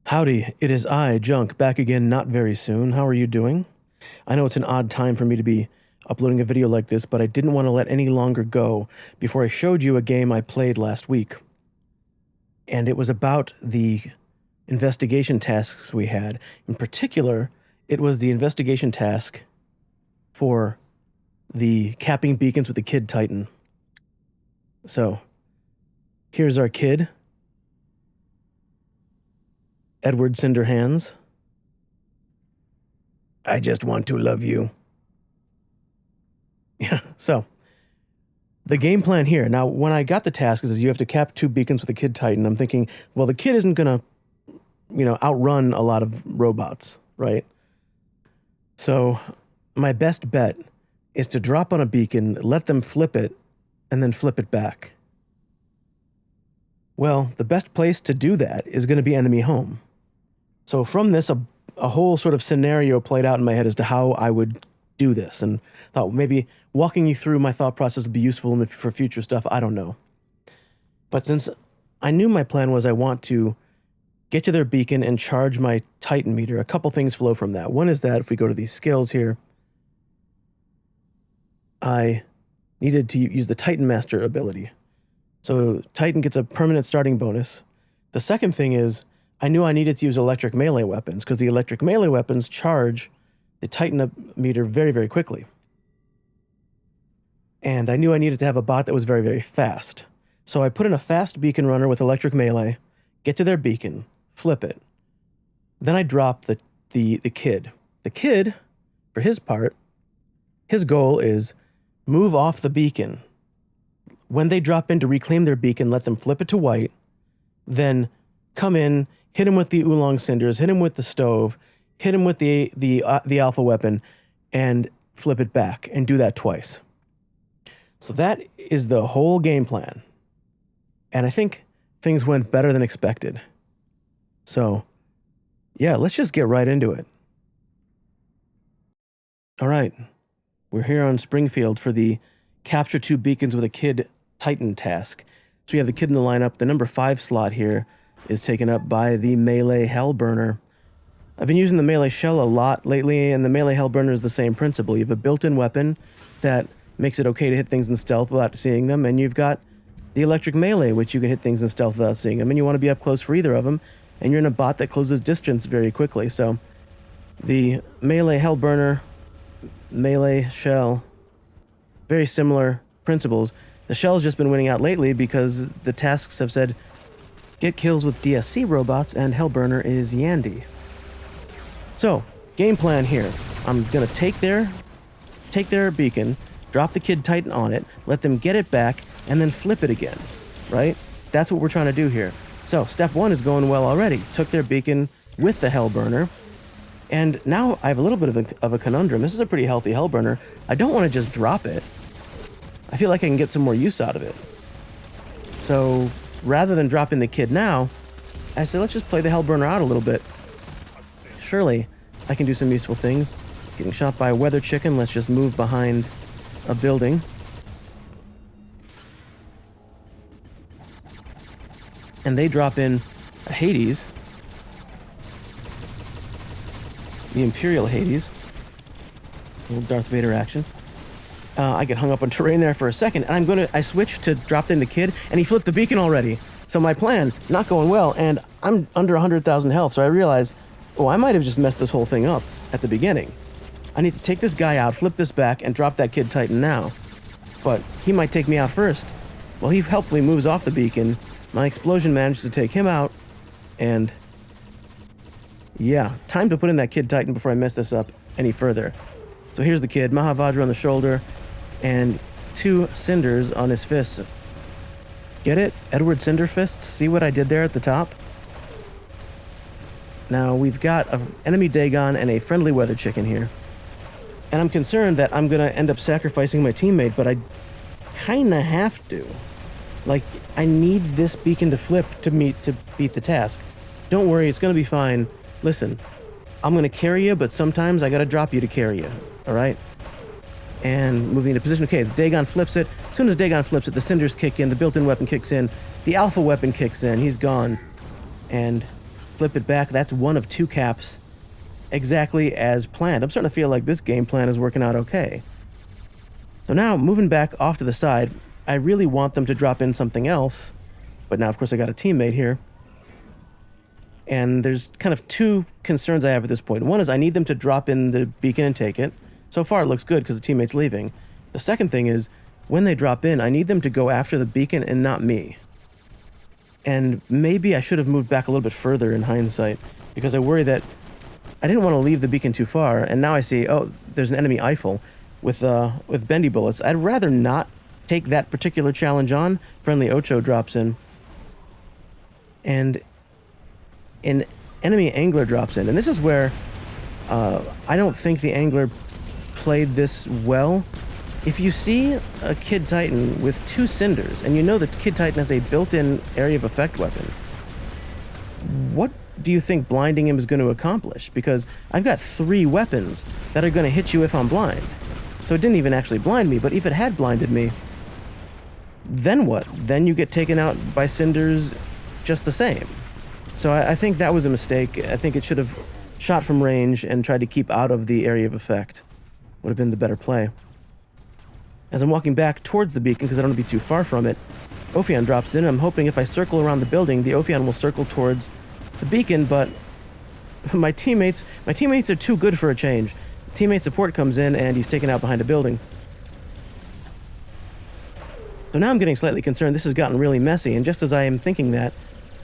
Howdy, it is I, Junk, back again not very soon. How are you doing? I know it's an odd time for me to be uploading a video like this, but I didn't want to let any longer go before I showed you a game I played last week. And it was about the investigation tasks we had. In particular, it was the investigation task for the capping beacons with the Kid Titan. So, here's our kid, Edward Cinderhands. I just want to love you. Yeah, so the game plan here. Now, when I got the task is you have to cap 2 beacons with a Kid Titan. I'm thinking, well, the kid isn't going to, outrun a lot of robots, right? So my best bet is to drop on a beacon, let them flip it, and then flip it back. Well, the best place to do that is going to be enemy home. So from this, a whole sort of scenario played out in my head as to how I would do this, and thought maybe walking you through my thought process would be useful for future stuff. I don't know. But since I knew my plan was I want to get to their beacon and charge my Titan meter, a couple things flow from that. One is that if we go to these skills here, I needed to use the Titan Master ability. So Titan gets a permanent starting bonus. The second thing is I knew I needed to use electric melee weapons because the electric melee weapons charge the Titan meter very, very quickly. And I knew I needed to have a bot that was very, very fast. So I put in a fast beacon runner with electric melee, get to their beacon, flip it. Then I drop the kid. The kid, for his part, his goal is move off the beacon. When they drop in to reclaim their beacon, let them flip it to white, then come in, hit him with the oolong cinders, hit him with the stove, hit him with the alpha weapon, and flip it back, and do that twice. So that is the whole game plan. And I think things went better than expected. So, yeah, let's just get right into it. All right, we're here on Springfield for the capture 2 beacons with a Kid Titan task. So we have the kid in the lineup. The number 5 slot here is taken up by the melee Hellburner. I've been using the melee shell a lot lately, and the melee Hellburner is the same principle. You have a built-in weapon that makes it okay to hit things in stealth without seeing them, and you've got the electric melee, which you can hit things in stealth without seeing them, and you want to be up close for either of them, and you're in a bot that closes distance very quickly. So the melee Hellburner, melee shell, very similar principles. The shell's just been winning out lately because the tasks have said get kills with DSC robots, and Hellburner is Yandy. So, game plan here. I'm gonna take their beacon, drop the Kid Titan on it, let them get it back, and then flip it again, right? That's what we're trying to do here. So, step 1 is going well already. Took their beacon with the Hellburner, and now I have a little bit of a conundrum. This is a pretty healthy Hellburner. I don't want to just drop it. I feel like I can get some more use out of it. So, rather than dropping the kid now, I said, let's just play the Hellburner out a little bit. Surely, I can do some useful things. Getting shot by a weather chicken, let's just move behind a building. And they drop in a Hades. The Imperial Hades. A little Darth Vader action. I get hung up on terrain there for a second, and I switch to drop in the kid, and he flipped the beacon already. So my plan, not going well, and I'm under 100,000 health, so I realized, oh, I might have just messed this whole thing up at the beginning. I need to take this guy out, flip this back, and drop that Kid Titan now. But he might take me out first. Well, he helpfully moves off the beacon. My explosion manages to take him out, and yeah, time to put in that Kid Titan before I mess this up any further. So here's the kid, Mahavajra on the shoulder, and 2 cinders on his fists. Get it? Edward Cinder Fists? See what I did there at the top? Now, we've got an enemy Dagon and a friendly weather chicken here. And I'm concerned that I'm going to end up sacrificing my teammate, but I kind of have to. Like, I need this beacon to flip to beat the task. Don't worry, it's going to be fine. Listen, I'm going to carry you, but sometimes I got to drop you to carry you, all right? And moving into position. Okay, the Dagon flips it. As soon as Dagon flips it, the cinders kick in, the built-in weapon kicks in, the alpha weapon kicks in, he's gone. And flip it back. That's one of 2 caps, exactly as planned. I'm starting to feel like this game plan is working out okay. So now, moving back off to the side, I really want them to drop in something else, but now, of course, I got a teammate here. And there's kind of 2 concerns I have at this point. One is I need them to drop in the beacon and take it. So far, it looks good because the teammate's leaving. The second thing is, when they drop in, I need them to go after the beacon and not me. And maybe I should have moved back a little bit further in hindsight, because I worry that I didn't want to leave the beacon too far, and now I see, oh, there's an enemy Eiffel with bendy bullets. I'd rather not take that particular challenge on. Friendly Ocho drops in. And an enemy angler drops in. And this is where I don't think the angler played this well. If you see a Kid Titan with 2 cinders, and you know that Kid Titan has a built-in area of effect weapon, what do you think blinding him is going to accomplish? Because I've got 3 weapons that are going to hit you if I'm blind. So it didn't even actually blind me, but if it had blinded me, then what? Then you get taken out by cinders just the same. So I think that was a mistake. I think it should have shot from range and tried to keep out of the area of effect. Would have been the better play. As I'm walking back towards the beacon, because I don't want to be too far from it, Ophion drops in. I'm hoping if I circle around the building, the Ophion will circle towards the beacon, but my teammates are too good for a change. Teammate support comes in, and he's taken out behind a building. So now I'm getting slightly concerned. This has gotten really messy, and just as I am thinking that,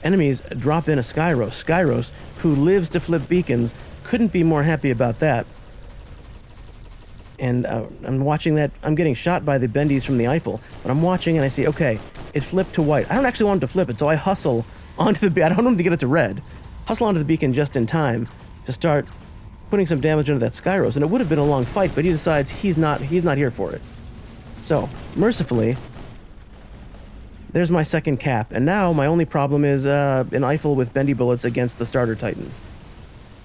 enemies drop in a Skyros. Skyros, who lives to flip beacons, couldn't be more happy about that. And I'm watching that. I'm getting shot by the bendies from the Eiffel, but I'm watching and I see, okay, it flipped to white. I don't actually want him to flip it, so I hustle onto the beacon. I don't want him to get it to red. Hustle onto the beacon just in time to start putting some damage into that Skyros, and it would have been a long fight, but he decides he's not here for it. So, mercifully, there's my second cap, and now my only problem is an Eiffel with bendy bullets against the starter Titan.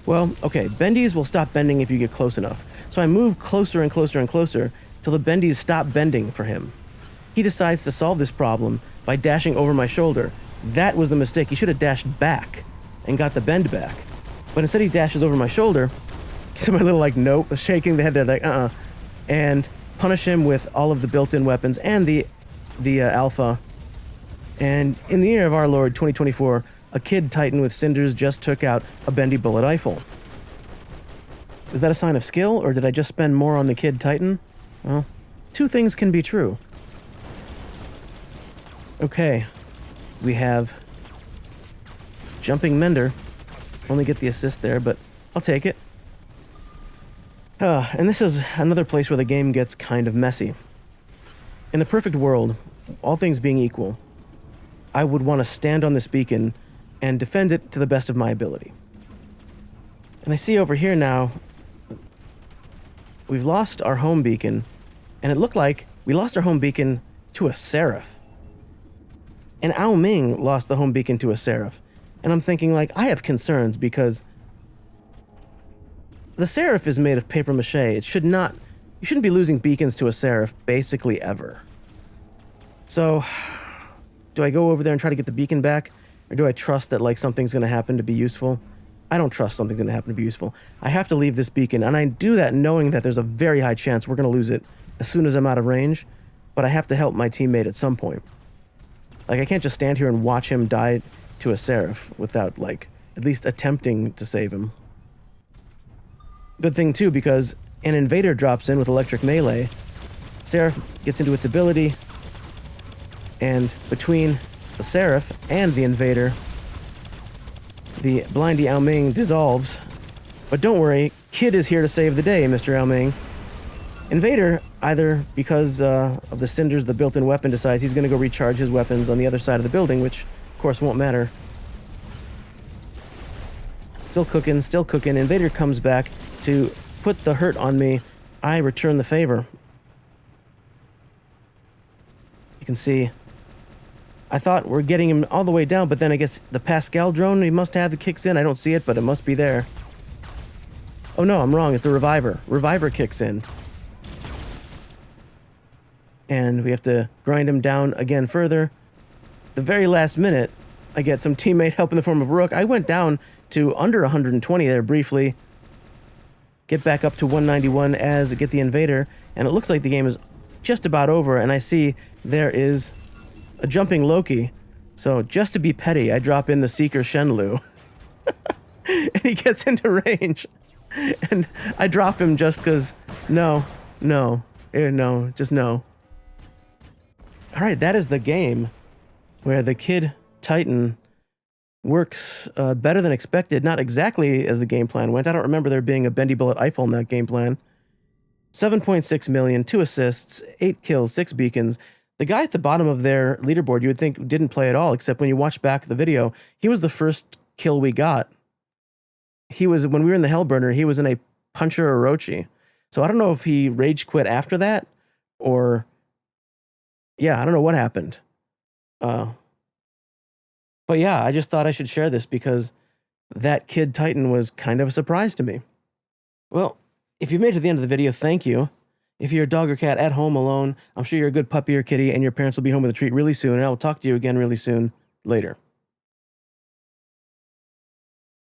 Well, okay, bendies will stop bending if you get close enough. So I move closer and closer and closer till the bendies stop bending for him. He decides to solve this problem by dashing over my shoulder. That was the mistake. He should have dashed back and got the bend back. But instead he dashes over my shoulder. So my little, nope, shaking the head there, and punish him with all of the built-in weapons and the Alpha. And in the year of our Lord, 2024, a Kid Titan with cinders just took out a bendy bullet Eiffel. Is that a sign of skill, or did I just spend more on the Kid Titan? Well, 2 things can be true. Okay, we have Jumping Mender. Only get the assist there, but I'll take it. And this is another place where the game gets kind of messy. In the perfect world, all things being equal, I would want to stand on this beacon and defend it to the best of my ability. And I see over here now, we've lost our home beacon, and it looked like we lost our home beacon to a Seraph. And Ao Ming lost the home beacon to a Seraph. And I'm thinking, I have concerns because the Seraph is made of paper mache. You shouldn't be losing beacons to a Seraph basically ever. So, do I go over there and try to get the beacon back? Or do I trust that, something's going to happen to be useful? I don't trust something's going to happen to be useful. I have to leave this beacon, and I do that knowing that there's a very high chance we're going to lose it as soon as I'm out of range, but I have to help my teammate at some point. I can't just stand here and watch him die to a Seraph without, at least attempting to save him. Good thing, too, because an Invader drops in with electric melee. Seraph gets into its ability, and between the Seraph and the Invader, the blindy Ao Ming dissolves. But don't worry, Kid is here to save the day, Mr. Ao Ming. Invader, either because of the cinders, the built-in weapon, decides he's going to go recharge his weapons on the other side of the building, which, of course, won't matter. Still cooking. Invader comes back to put the hurt on me. I return the favor. You can see, I thought we're getting him all the way down, but then I guess the Pascal drone he must have that kicks in. I don't see it, but it must be there. Oh no, I'm wrong. It's the Reviver. Reviver kicks in. And we have to grind him down again further. The very last minute, I get some teammate help in the form of Rook. I went down to under 120 there briefly. Get back up to 191 as I get the invader, and it looks like the game is just about over, and I see there is a jumping Loki. So just to be petty, I drop in the Seeker Shenlu. And he gets into range. And I drop him just because, no, just no. Alright, that is the game where the Kid Titan works better than expected. Not exactly as the game plan went. I don't remember there being a bendy bullet Eiffel in that game plan. 7.6 million, 2 assists, 8 kills, 6 beacons. The guy at the bottom of their leaderboard you would think didn't play at all, except when you watch back the video, he was the first kill we got. He was, when we were in the Hellburner, he was in a Puncher Orochi. So I don't know if he rage quit after that, or... yeah, I don't know what happened. But yeah, I just thought I should share this because that Kid Titan was kind of a surprise to me. Well, if you made it to the end of the video, thank you. If you're a dog or cat at home alone, I'm sure you're a good puppy or kitty and your parents will be home with a treat really soon, and I will talk to you again really soon. Later.